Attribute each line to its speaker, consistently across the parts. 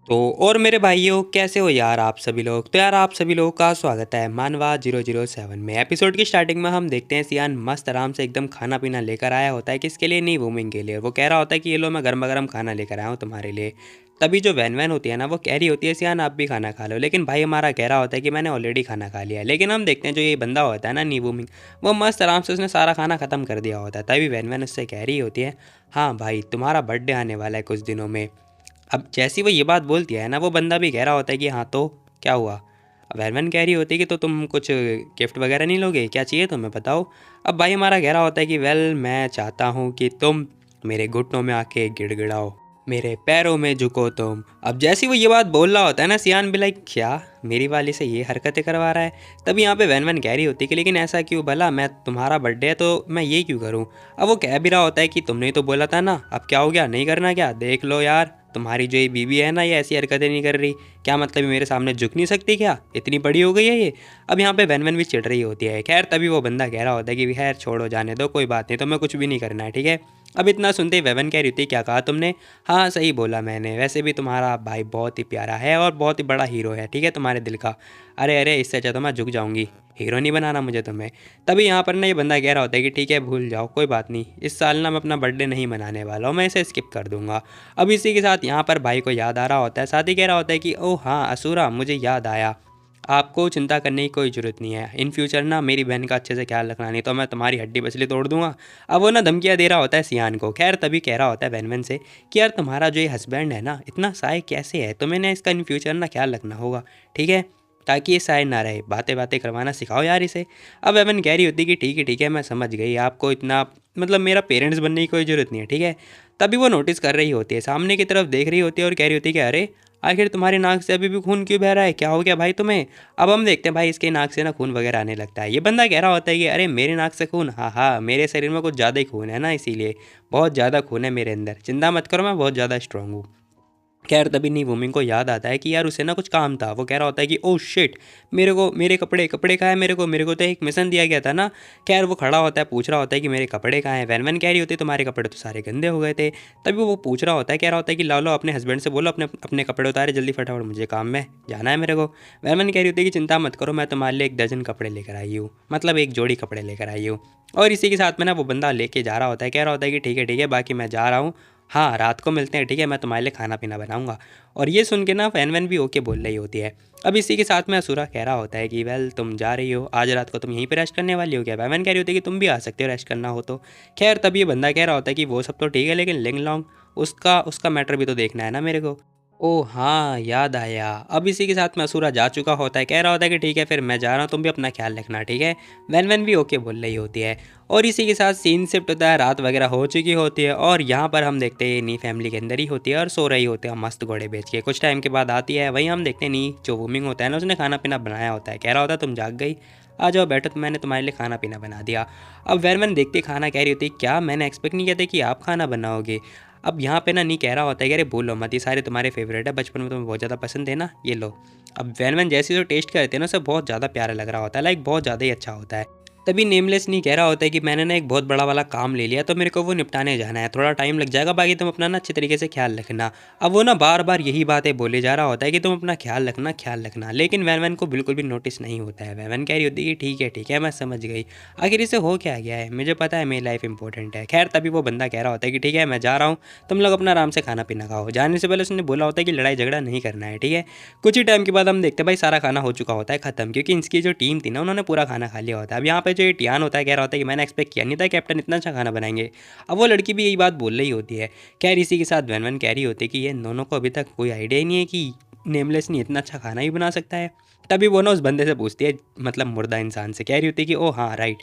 Speaker 1: तो और मेरे भाइयों कैसे हो यार आप सभी लोग। तो यार आप सभी लोगों का स्वागत है मानवा 007 में। एपिसोड की स्टार्टिंग में हम देखते हैं सियान मस्त आराम से एकदम खाना पीना लेकर आया होता है, किसके लिए, नहीं वूमिंग के लिए। और वो कह रहा होता है कि ये लो मैं गर्मा गर्म खाना लेकर आया हूँ तुम्हारे लिए। तभी जो वैन वैन होती है ना वो कह रही होती है सियान आप भी खाना खा लो, लेकिन भाई हमारा कह रहा होता है कि मैंने ऑलरेडी खाना खा लिया है। लेकिन हम देखते हैं जो ये बंदा होता है ना नी वूमिंग, वो मस्त आराम से उसने सारा खाना खत्म कर दिया होता है। तभी वैन वैन उससे कह रही होती है हाँ भाई तुम्हारा बर्थडे आने वाला है कुछ दिनों में। अब जैसी वो ये बात बोलती है ना वो बंदा भी कह रहा होता है कि हाँ तो क्या हुआ। अब वैन कह रही होती है कि तो तुम कुछ गिफ्ट वगैरह नहीं लोगे, क्या चाहिए तुम्हें बताओ। अब भाई हमारा कह रहा होता है कि वेल मैं चाहता हूँ कि तुम मेरे घुटनों में आके गिड़गिड़ाओ, मेरे पैरों में झुको तुम। अब जैसी वो ये बात बोल रहा होता है ना सियान भी लाइक क्या मेरी वाली से ये हरकतें करवा रहा है। तभी यहाँ पे वैन कह रही होती है कि लेकिन ऐसा क्यों भला, मैं तुम्हारा बर्थडे है तो मैं ये क्यों करूँ। अब वो कह भी रहा होता है कि तुमने ही तो बोला था ना, अब क्या हो गया, नहीं करना क्या, देख लो यार तुम्हारी जो ये बीवी है ना ये ऐसी हरकतें नहीं कर रही, क्या मतलब ये मेरे सामने झुक नहीं सकती क्या, इतनी बड़ी हो गई है ये। अब यहाँ पे वैन भी चिढ़ रही होती है। खैर तभी वो बंदा कह रहा होता है कि खैर छोड़ो जाने दो कोई बात नहीं, तो मैं कुछ भी नहीं करना है ठीक है। अब इतना सुनते ही वेवन कह रही थी क्या कहा तुमने, हाँ सही बोला मैंने, वैसे भी तुम्हारा भाई बहुत ही प्यारा है और बहुत ही बड़ा हीरो है ठीक है तुम्हारे दिल का। अरे अरे इससे अच्छा तो मैं झुक जाऊंगी, हीरो नहीं बनाना मुझे तुम्हें। तभी यहाँ पर ना ये बंदा कह रहा होता है कि ठीक है भूल जाओ कोई बात नहीं, इस साल ना मैं अपना बर्थडे नहीं मनाने वाला हूँ, मैं इसे स्किप कर दूंगा। अब इसी के साथ यहाँ पर भाई को याद आ रहा होता है, साथ ही कह रहा होता है कि ओह हाँ असुरा मुझे याद आया, आपको चिंता करने की कोई ज़रूरत नहीं है, इन फ्यूचर ना मेरी बहन का अच्छे से ख्याल रखना, नहीं तो मैं तुम्हारी हड्डी पसली तोड़ दूंगा। अब वो ना धमकियाँ दे रहा होता है सियान को। खैर तभी कह रहा होता है वैन से कि यार तुम्हारा जो ये हस्बैंड है ना इतना साय कैसे है, तो मैंने इसका इन फ्यूचर ना ख्याल रखना होगा ठीक है, ताकि ये साय ना रहे, बातें बातें करवाना सिखाओ यार इसे। अब एवन कह रही होती कि ठीक है मैं समझ गई, आपको इतना मतलब मेरा पेरेंट्स बनने की कोई ज़रूरत नहीं है ठीक है। तभी वो नोटिस कर रही होती है, सामने की तरफ देख रही होती है और कह रही होती है कि अरे आखिर तुम्हारी नाक से अभी भी खून क्यों बह रहा है, क्या हो गया भाई तुम्हें। अब हम देखते हैं भाई इसके नाक से ना खून वगैरह आने लगता है। ये बंदा कह रहा होता है कि अरे मेरे नाक से खून, हाँ हाँ मेरे शरीर में कुछ ज़्यादा ही खून है ना, इसीलिए बहुत ज़्यादा खून है मेरे अंदर, चिंता मत करो मैं बहुत ज़्यादा स्ट्रांग हूँ। खैर तभी नी वूमिंग को याद आता है कि यार उसे ना कुछ काम था। वो कह रहा होता है कि ओह शिट, मेरे को मेरे कपड़े कपड़े कहाँ है, मेरे को तो एक मिशन दिया गया था ना। खैर वो खड़ा होता है पूछ रहा होता है कि मेरे कपड़े कहाँ हैं। वैन कह रही होती है तुम्हारे कपड़े तो सारे गंदे हो गए थे। तभी वो पूछ रहा होता है, कह रहा होता है कि ला लो अपने हस्बैंड से बोलो अपने अपने कपड़े उतारे जल्दी फटाफट, मुझे काम में जाना है मेरे को। वैन कह रही होती है कि चिंता मत करो मैं तुम्हारे लिए 1 दर्जन कपड़े लेकर आई हूँ, मतलब एक जोड़ी कपड़े लेकर आई हूँ। और इसी के साथ में ना वो बंदा लेके जा रहा होता है, कह रहा होता है कि ठीक है बाकी मैं जा रहा हूँ, हाँ रात को मिलते हैं ठीक है, मैं तुम्हारे लिए खाना पीना बनाऊंगा। और ये सुन के ना फैन वैन भी ओके बोल रही होती है। अब इसी के साथ में असुरा कह रहा होता है कि वेल तुम जा रही हो आज रात को, तुम यहीं पे रेस्ट करने वाली हो क्या। वैन कह रही होती है कि तुम भी आ सकते हो रेस्ट करना हो तो। खैर तब ये बंदा कह रहा होता है कि वो सब तो ठीक है लेकिन लिंग लॉन्ग, उसका उसका मैटर भी तो देखना है ना मेरे को। ओह हाँ याद आया। अब इसी के साथ में असुरा जा चुका होता है, कह रहा होता है कि ठीक है फिर मैं जा रहा हूँ, तुम भी अपना ख्याल रखना ठीक है। वैन भी ओके बोल रही होती है। और इसी के साथ सीन शिफ्ट होता है, रात वगैरह हो चुकी होती है और यहाँ पर हम देखते हैं नी फैमिली के अंदर ही होती है और सो रही होती है मस्त घोड़े बेच के। कुछ टाइम के बाद आती है, वहीं हम देखते हैं नी जो वूमिंग होता है ना उसने खाना पीना बनाया होता है। कह रहा होता है तुम जाग गई, आ जाओ बैठो, तो मैंने तुम्हारे लिए खाना पीना बना दिया। अब वैन देखते खाना, कह रही होती है क्या मैंने एक्सपेक्ट नहीं किया था कि आप खाना बनाओगे। अब यहाँ पे ना नहीं कह रहा होता है कि अरे बोलो मत, ये सारे तुम्हारे फेवरेट है, बचपन में तुम्हें बहुत ज़्यादा पसंद है ना, ये लो। अब वैन जैसे जो टेस्ट करते हैं ना उसे बहुत ज़्यादा प्यारा लग रहा होता है, लाइक बहुत ज़्यादा ही अच्छा होता है। तभी नेमलेस नहीं कह रहा होता है कि मैंने ना एक बहुत बड़ा वाला काम ले लिया तो मेरे को वो निपटाने जाना है, थोड़ा टाइम लग जाएगा, बाकी तुम अपना ना अच्छे तरीके से ख्याल रखना। अब वो ना बार बार यही बातें बोले जा रहा होता है कि तुम अपना ख्याल रखना, लेकिन वैन को बिल्कुल भी नोटिस नहीं होता है। वैन कह रही होती है कि ठीक है मैं समझ गई, आखिर इसे हो क्या गया है, मुझे पता है मेरी लाइफ इंपॉर्टेंट है। खैर तभी वो बंदा कह रहा होता है कि ठीक है मैं जा रहा हूँ, तुम लोग अपना आराम से खाना पीना खाओ। जाने से पहले उसने बोला होता है कि लड़ाई झगड़ा नहीं करना है ठीक है। कुछ ही टाइम के बाद हम देखते हैं भाई सारा खाना हो चुका होता है खत्म, क्योंकि इसकी जो टीम थी ना उन्होंने पूरा खाना खा लिया होता है। अब यहाँ पे जो ये टियान होता है कह रहा होता है कि मैंने एक्सपेक्ट किया नहीं था कैप्टन इतना अच्छा खाना बनाएंगे। अब वो लड़की भी यही बात बोल रही होती है। खैर इसी के साथ वैन कह रही होती है कि ये दोनों को अभी तक कोई आइडिया ही नहीं है कि नेमलेस नहीं इतना अच्छा खाना ही बना सकता है। तभी वो ना उस बंदे से पूछती है, मतलब मुर्दा इंसान से, कह रही होती है कि ओ हाँ राइट,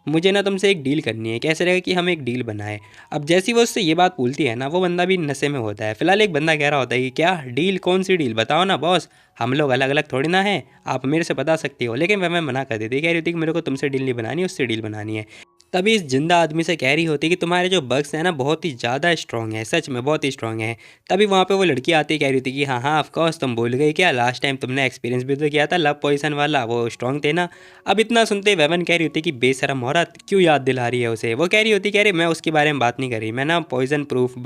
Speaker 1: मुझे ना तुमसे एक डील करनी है, कैसे रहेगा कि हम एक डील बनाए। अब जैसी वो उससे ये बात बोलती है ना वो बंदा भी नशे में होता है। फिलहाल एक बंदा कह रहा होता है कि क्या डील, कौन सी डील बताओ ना बॉस, हम लोग अलग अलग थोड़ी ना हैं, आप मेरे से बता सकती हो। लेकिन वह मैं मना कर देती, कह रही थी कि मेरे को तुमसे डील नहीं बनानी, उससे डील बनानी है। तभी इस जिंदा आदमी से कह रही होती है कि तुम्हारे जो बग्स हैं ना बहुत ही ज़्यादा स्ट्रॉन्ग है, सच में बहुत ही स्ट्रॉन्ग है। तभी वहाँ पे वो लड़की आती कह रही थी कि हाँ हाँ ऑफ कोर्स तुम भूल गई क्या, लास्ट टाइम तुमने एक्सपीरियंस भी तो किया था लव पॉइजन वाला, वो स्ट्रॉन्ग थे ना। अब इतना सुनते वेवन कह रही होती कि बेशरम औरत क्यों याद दिला रही है उसे। वो कह रही होती कह रही मैं उसके बारे में बात नहीं कर रही, मैं ना पॉइजन प्रूफ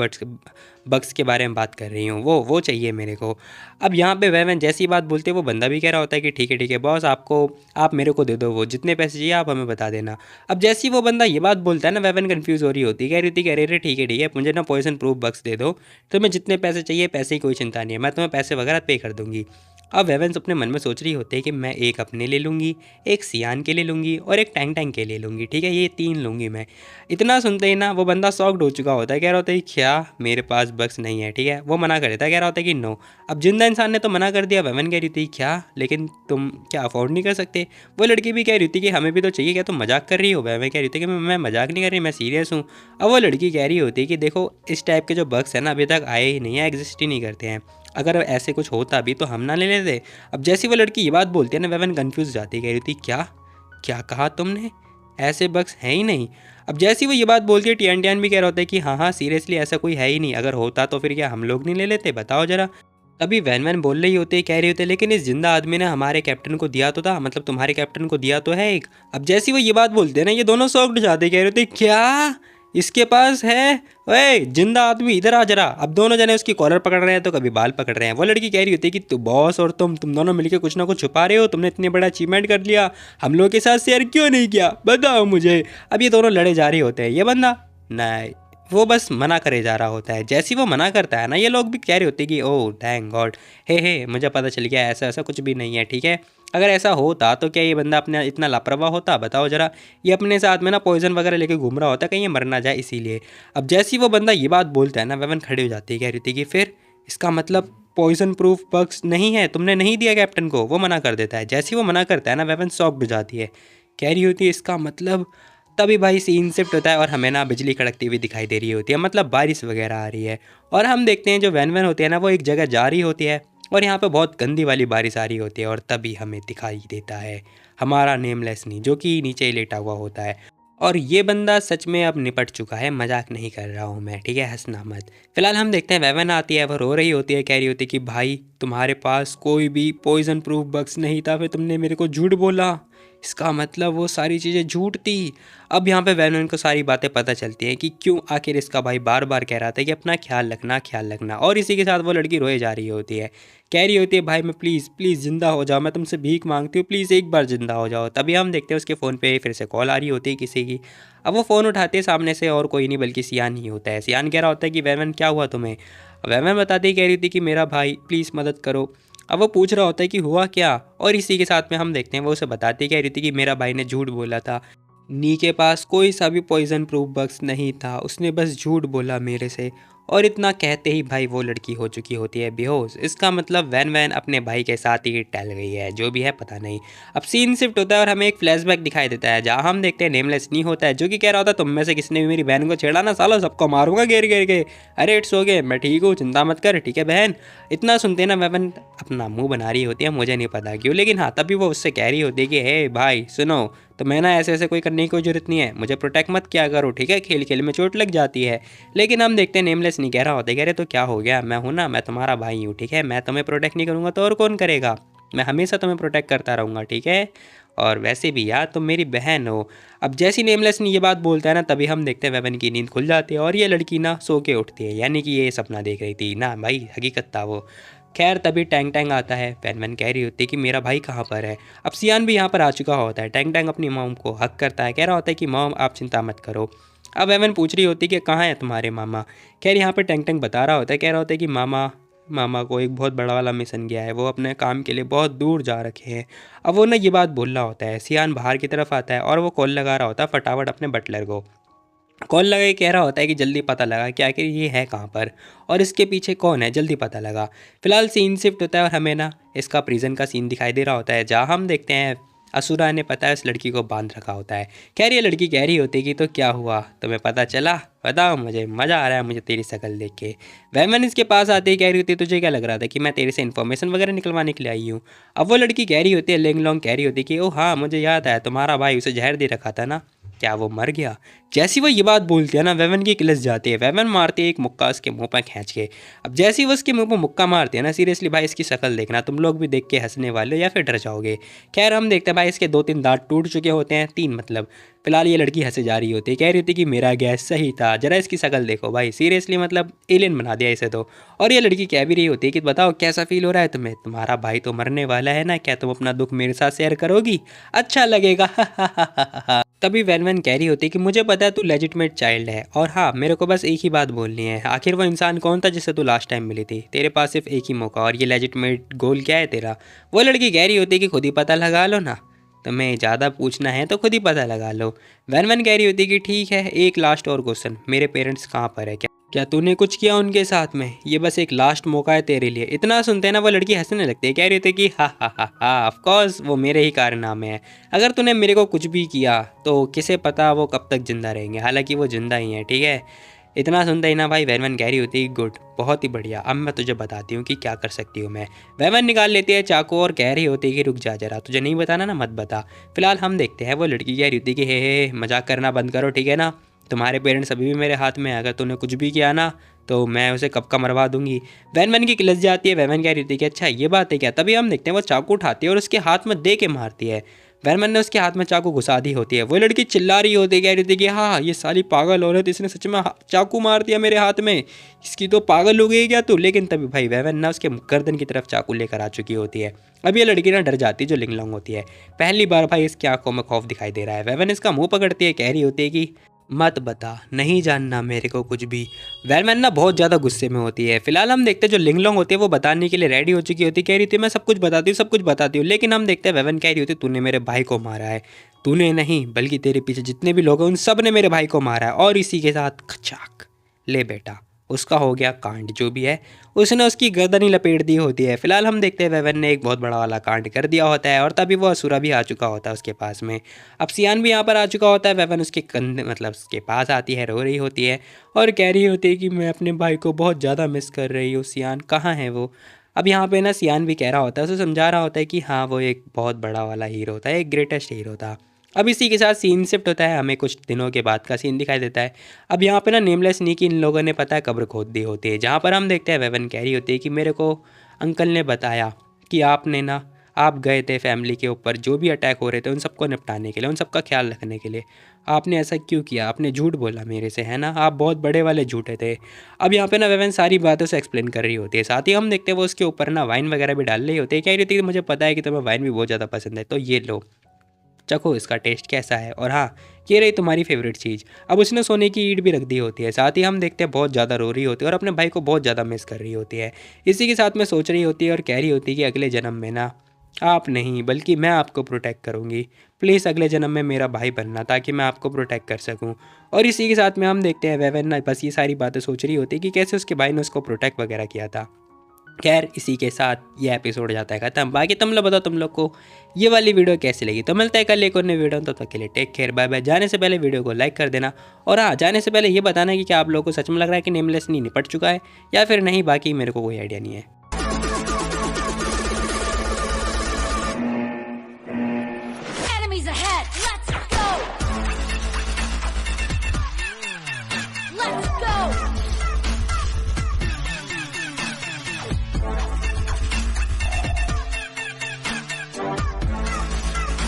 Speaker 1: बग्स के बारे में बात कर रही हूँ, वो चाहिए मेरे को। अब यहाँ पे वेवन जैसी बात बोलते वो बंदा भी कह रहा होता है कि ठीक है बॉस, आपको आप मेरे को दे दो, वो जितने पैसे चाहिए आप हमें बता देना। अब जैसे ही वो बंदा ये बात बोलता है ना वेवन कंफ्यूज हो रही होती है, कह रही थी कह रही ठीक है मुझे ना पॉइजन प्रूफ बक्स दे दो, तुम्हें जितने पैसे चाहिए, पैसे की कोई चिंता नहीं है, मैं तुम्हें पैसे वगैरह पे कर दूंगी। अब वेवेंस अपने मन में सोच रही होती है कि मैं एक अपने ले लूँगी, एक सियान के लिए लूँगी और एक टैंक टैंक के लिए लूँगी, ठीक है ये 3 लूँगी मैं। इतना सुनते ही ना वो बंदा शॉक्ड हो चुका होता है, कह रहा होता है क्या मेरे पास बक्स नहीं है, ठीक है वो मना कर देता है, कह रहा होता है कि नो। अब जिंदा इंसान ने तो मना कर दिया, वेवन कह रही थी क्या लेकिन तुम क्या अफोर्ड नहीं कर सकते। वो लड़की भी कह रही थी कि हमें भी तो चाहिए, क्या तुम मजाक कर रही हो। वेवन कह रही थी कि मैं मजाक नहीं कर रही, मैं सीरियस हूँ। अब वो लड़की कह रही होती कि देखो इस टाइप के जो बक्स हैं ना अभी तक आए ही नहीं है, एग्जिस्ट ही नहीं करते हैं, अगर ऐसे कुछ होता भी तो हम ना ले लेते। अब जैसी वो लड़की ये बात बोलती है ना वेवन कंफ्यूज हो जाती है, कह रही थी क्या क्या कहा तुमने, ऐसे बक्स हैं ही नहीं। अब जैसी वो ये बात बोलती है टियान टियान भी कह रहा होता है कि हाँ हाँ सीरियसली ऐसा कोई है ही नहीं, अगर होता तो फिर क्या हम लोग नहीं ले लेते, बताओ जरा। तभी वैन वैन बोल रही होती है कह रही होती है लेकिन इस जिंदा आदमी ने हमारे कैप्टन को दिया तो था, मतलब तुम्हारे कैप्टन को दिया तो है एक। अब जैसी वो ये बात बोलते हैं ना ये दोनों शॉक्ड हो जाते, कह रहे होते क्या इसके पास है, ओए जिंदा आदमी इधर आ जरा। अब दोनों जने उसकी कॉलर पकड़ रहे हैं तो कभी बाल पकड़ रहे हैं। वो लड़की कह रही होती है कि तू बॉस और तुम दोनों मिलकर कुछ ना कुछ छुपा रहे हो, तुमने इतने बड़ा अचीवमेंट कर लिया, हम लोगों के साथ शेयर क्यों नहीं किया, बताओ मुझे। अब ये दोनों लड़े जा रहे होते हैं, ये बंदा नहीं वो बस मना करे जा रहा होता है। जैसे ही वो मना करता है ना ये लोग भी कह रहे होते हैं कि ओह थैंक गॉड, हे मुझे पता चल गया ऐसा ऐसा कुछ भी नहीं है, ठीक है अगर ऐसा होता तो क्या ये बंदा अपने इतना लापरवाह होता, बताओ जरा। ये अपने साथ में ना पॉइजन वगैरह लेके घूम रहा होता कहीं ये मर ना जाए इसीलिए। अब जैसे ही वो बंदा ये बात बोलता है ना वेवन खड़ी हो जाती है, कह रही थी कि फिर इसका मतलब पॉइजन प्रूफ बक्स नहीं है, तुमने नहीं दिया कैप्टन को। वो मना कर देता है, जैसे ही वो मना करता है ना वेवन शॉक्ड हो जाती है, कह रही होती है इसका मतलब। तभी भाई सीन शिफ्ट होता है और हमें ना बिजली कड़कती हुई दिखाई दे रही होती है, मतलब बारिश वगैरह आ रही है। और हम देखते हैं जो वैन वैन होती है ना वो एक जगह जा रही होती है और यहाँ पे बहुत गंदी वाली बारिश आ रही होती है। और तभी हमें दिखाई देता है हमारा नेमलेस नी जो कि नीचे ही लेटा हुआ होता है। और ये बंदा सच में अब निपट चुका है, मजाक नहीं कर रहा हूँ मैं, ठीक है हंसना मत। फिलहाल हम देखते हैं वैवन आती है, वो रो रही होती है, कह रही होती है कि भाई तुम्हारे पास कोई भी पॉइजन प्रूफ बक्स नहीं था, फिर तुमने मेरे को झूठ बोला, इसका मतलब वो सारी चीज़ें झूठ थी। अब यहाँ पे वैन को सारी बातें पता चलती हैं कि क्यों आखिर इसका भाई बार बार कह रहा था कि अपना ख्याल रखना। और इसी के साथ वो लड़की रोए जा रही होती है, कह रही होती है भाई मैं प्लीज़ ज़िंदा हो जाओ, मैं तुमसे भीख मांगती हूँ, प्लीज़ एक बार ज़िंदा हो जाओ। तभी हम देखते हैं उसके फ़ोन पे फिर से कॉल आ रही होती है किसी की। अब वो फ़ोन उठाते हैं, सामने से और कोई नहीं बल्कि सियान ही होता है। सियान कह रहा होता है कि वैवन क्या हुआ तुम्हें। वैवन बताती ही कह रही थी कि मेरा भाई प्लीज़ मदद करो। अब वो पूछ रहा होता है कि हुआ क्या, और इसी के साथ में हम देखते हैं वो उसे बताती कह रही थी कि मेरा भाई ने झूठ बोला था, नी के पास कोई सा भी पॉइजन प्रूफ बक्स नहीं था, उसने बस झूठ बोला मेरे से। और इतना कहते ही भाई वो लड़की हो चुकी होती है बेहोश। इसका मतलब वैन वैन अपने भाई के साथ ही टल गई है, जो भी है पता नहीं। अब सीन शिफ्ट होता है और हमें एक फ्लैशबैक दिखाई देता है जहाँ हम देखते हैं नेमलेस नी होता है जो कि कह रहा होता है तुम में से किसने भी मेरी बहन को छेड़ा ना सालो सबको मारूंगा घेर घेर के। अरे इट्स हो गए, मैं ठीक हूँ चिंता मत कर, ठीक है बहन। इतना सुनते ना वैवन अपना मुंह बना रही होती है, मुझे नहीं पता क्यों, लेकिन हाँ तभी वो उससे कह रही होती है कि हे भाई सुनो, तो मैं ना ऐसे ऐसे कोई करने की कोई जरूरत नहीं है, मुझे प्रोटेक्ट मत किया करो, ठीक है खेल खेल में चोट लग जाती है। लेकिन हम देखते हैं नेमलेस नहीं कह रहा होता, कह रहे तो क्या हो गया, मैं हूँ ना, मैं तुम्हारा भाई हूँ, ठीक है मैं तुम्हें प्रोटेक्ट नहीं करूँगा तो और कौन करेगा, मैं हमेशा तुम्हें प्रोटेक्ट करता रहूँगा, ठीक है। और वैसे भी यार तुम मेरी बहन हो। अब जैसी नेमलेस ने ये बात बोलता है ना तभी हम देखते हैं वेवन की नींद खुल जाती है और ये लड़की ना सो के उठती है, यानी कि ये सपना देख रही थी ना भाई, हकीकत था वो। खैर तभी टैंग टैंग आता है, वैन वैन कह रही होती है कि मेरा भाई कहाँ पर है। अब सियान भी यहाँ पर आ चुका होता है, टैंग टैंग अपनी मॉम को हक करता है, कह रहा होता है कि मॉम आप चिंता मत करो। अब वेवन पूछ रही होती है कि कहाँ है तुम्हारे मामा। खैर यहाँ पर टैंग टैंग बता रहा होता है, कह रहा होता है कि मामा मामा को एक बहुत बड़ा वाला मिशन गया है, वो अपने काम के लिए बहुत दूर जा रखे हैं। अब वो ना ये बात बोल रहा होता है, सियान बाहर की तरफ आता है और वो कॉल लगा रहा होता है फटाफट अपने बटलर को। कॉल लगा के कह रहा होता है कि जल्दी पता लगा कि आखिर ये है कहाँ पर और इसके पीछे कौन है, जल्दी पता लगा। फिलहाल सीन शिफ्ट होता है और हमें ना इसका प्रिजन का सीन दिखाई दे रहा होता है जहाँ हम देखते हैं असुरा ने पता है उस लड़की को बांध रखा होता है। खैर ये लड़की कह रही होती है कि तो क्या हुआ तुम्हें पता चला, बताओ मुझे, मज़ा आ रहा है मुझे तेरी शक्ल देख के। वैमन इसके पास आते ही कह रही होती है तुझे क्या लग रहा था कि मैं तेरे से इन्फॉर्मेशन वगैरह निकलवाने के लिए आई हूँ। अब वो लड़की कह रही होती है लेंग लॉन्ग कह रही होती है कि ओ हाँ मुझे याद है तुम्हारा भाई उसे जहर दे रखा था ना। क्या वो मर गया? जैसी वो ये बात बोलती है ना, वेवन की किलस जाती है। वेवन मारती है एक मुक्का उसके मुंह पर खींच के। अब जैसे ही वो उसके मुंह पर मुक्का मारती है ना, सीरियसली भाई इसकी शक्ल देखना, तुम लोग भी देख के हंसने वाले हो या फिर डर जाओगे। खैर हम देखते हैं भाई इसके 2-3 दांत टूट चुके होते हैं, 3 मतलब। फिलहाल ये लड़की हंसे जा रही होती है, कह रही होती कि मेरा गैस सही था, जरा इसकी शक्ल देखो भाई, सीरियसली मतलब एलियन बना दिया इसे तो। और ये लड़की कह भी रही होती है कि बताओ कैसा फील हो रहा है तुम्हें, तुम्हारा भाई तो मरने वाला है ना, क्या तुम अपना दुख मेरे साथ शेयर करोगी? अच्छा लगेगा। तभी वैन कह रही होती है कि मुझे पता है तू लेजिटमेट चाइल्ड है, और हाँ मेरे को बस एक ही बात बोलनी है, आखिर वो इंसान कौन था जिससे तू लास्ट टाइम मिली थी? तेरे पास सिर्फ एक ही मौका, और ये लेजिटमेट गोल क्या है तेरा? वो लड़की कह रही होती है कि खुद ही पता लगा लो ना, तुम्हें ज़्यादा पूछना है तो खुद ही पता लगा लो। वैन कह रही होती है कि ठीक है, एक लास्ट और क्वेश्चन, मेरे पेरेंट्स कहाँ पर है? क्या तूने कुछ किया उनके साथ में? ये बस एक लास्ट मौका है तेरे लिए। इतना सुनते हैं ना वो लड़की हंसने लगती है, कह रही थी कि हा हा हा हा, ऑफ कोर्स वो मेरे ही कारनामे हैं। अगर तूने मेरे को कुछ भी किया तो किसे पता वो कब तक जिंदा रहेंगे, हालांकि वो जिंदा ही हैं, ठीक है। इतना सुनते ही ना भाई वैन कह रही होती है गुड, बहुत ही बढ़िया, अब मैं तुझे बताती हूँ कि क्या कर सकती हूँ मैं। वैन निकाल लेती है चाकू और कह रही होती है कि रुक जा जरा, तुझे नहीं बताना ना, मत बता। फिलहाल हम देखते हैं वो लड़की कह रही होती है कि हे मजाक करना बंद करो, ठीक है ना, तुम्हारे पेरेंट्स अभी भी मेरे हाथ में है, अगर तूने कुछ भी किया ना तो मैं उसे कब का मरवा दूंगी। वैन की किलस जाती है, वैन कह रही थी कि अच्छा ये बात है क्या। तभी हम देखते हैं वो चाकू उठाती है और उसके हाथ में दे के मारती है। वैन ने उसके हाथ में चाकू घुसा दी होती है। वो लड़की चिल्ला रही होती है, कह रही थी कि हाँ ये साली पागल औरत, इसने सच में चाकू मार दिया मेरे हाथ में, इसकी तो पागल हो गई क्या तू? लेकिन तभी भाई वैन ना उसके गर्दन की तरफ चाकू लेकर आ चुकी होती है। अब ये लड़की ना डर जाती है, जो लिंगलोंग होती है। पहली बार भाई इसकी आंखों में खौफ दिखाई दे रहा है। वैन इसका मुंह पकड़ती है, कह रही होती है कि मत बता, नहीं जानना मेरे को कुछ भी। वैन ना बहुत ज़्यादा गुस्से में होती है। फिलहाल हम देखते हैं जो लिंगलोंग होती है वो बताने के लिए रेडी हो चुकी होती है, कह रही थी मैं सब कुछ बताती हूँ, सब कुछ बताती हूँ। लेकिन हम देखते हैं वैन कह रही होती तूने मेरे भाई को मारा है। तूने नहीं बल्कि तेरे पीछे जितने भी लोग हैं उन सब ने मेरे भाई को मारा है, और इसी के साथ खचाक ले बेटा, उसका हो गया कांड। जो भी है उसने उसकी गर्दन ही लपेट दी होती है। फिलहाल हम देखते हैं वैवन ने एक बहुत बड़ा वाला कांड कर दिया होता है, और तभी वो असुरा भी आ चुका होता है उसके पास में। अब सियान भी यहाँ पर आ चुका होता है। वैवन उसके कंधे मतलब उसके पास आती है, रो रही होती है और कह रही होती है कि मैं अपने भाई को बहुत ज़्यादा मिस कर रही हूँ, सियान कहाँ है वो? अब यहाँ पे ना सियान भी कह रहा होता है, उसे समझा रहा होता है कि हाँ वो एक बहुत बड़ा वाला हीरो था, एक ग्रेटेस्ट हीरो था। अब इसी के साथ सीन शिफ्ट होता है, हमें कुछ दिनों के बाद का सीन दिखाई देता है। अब यहाँ पे ना नेमलेस नी की इन लोगों ने पता है कब्र खोद दी होती है, जहाँ पर हम देखते हैं वैवन कह रही होती है कि मेरे को अंकल ने बताया कि आपने ना आप गए थे फैमिली के ऊपर, जो भी अटैक हो रहे थे उन सबको निपटाने के लिए, उन सबका ख्याल रखने के लिए। आपने ऐसा क्यों किया? आपने झूठ बोला मेरे से, है ना? आप बहुत बड़े वाले झूठे थे। अब यहाँ पे ना वैवन सारी बातों से एक्सप्लेन कर रही होती है। साथ ही हम देखते हैं वो उसके ऊपर ना वाइन वगैरह भी डाल रही होती है, कह रही थी कि मुझे पता है कि तुम्हें वाइन भी बहुत ज़्यादा पसंद है, तो ये लो चखो इसका टेस्ट कैसा है, और हाँ ये रही तुम्हारी फेवरेट चीज़। अब उसने सोने की ईंट भी रख दी होती है। साथ ही हम देखते हैं बहुत ज़्यादा रो रही होती है और अपने भाई को बहुत ज़्यादा मिस कर रही होती है। इसी के साथ में सोच रही होती है और कह रही होती है कि अगले जन्म में ना आप नहीं बल्कि मैं आपको प्रोटेक्ट करूँगी, प्लीज़ अगले जन्म में मेरा भाई बनना ताकि मैं आपको प्रोटेक्ट कर सकूँ। और इसी के साथ में हम देखते हैं वैवन ना बस ये सारी बातें सोच रही होती है कि कैसे उसके भाई ने उसको प्रोटेक्ट वगैरह किया था। खैर इसी के साथ ये एपिसोड जाता है खत्म। बाकी तुम लोग बताओ तुम लोग को ये वाली वीडियो कैसी लगी। तो मिलता है कल एक और नई वीडियो, तब तक के लिए टेक केयर, बाय बाय। जाने से पहले वीडियो को लाइक कर देना, और हाँ जाने से पहले ये बताना कि क्या आप लोगों को सच में लग रहा है कि नेमलेस नहीं निपट चुका है या फिर नहीं, बाकी मेरे को कोई आइडिया नहीं है।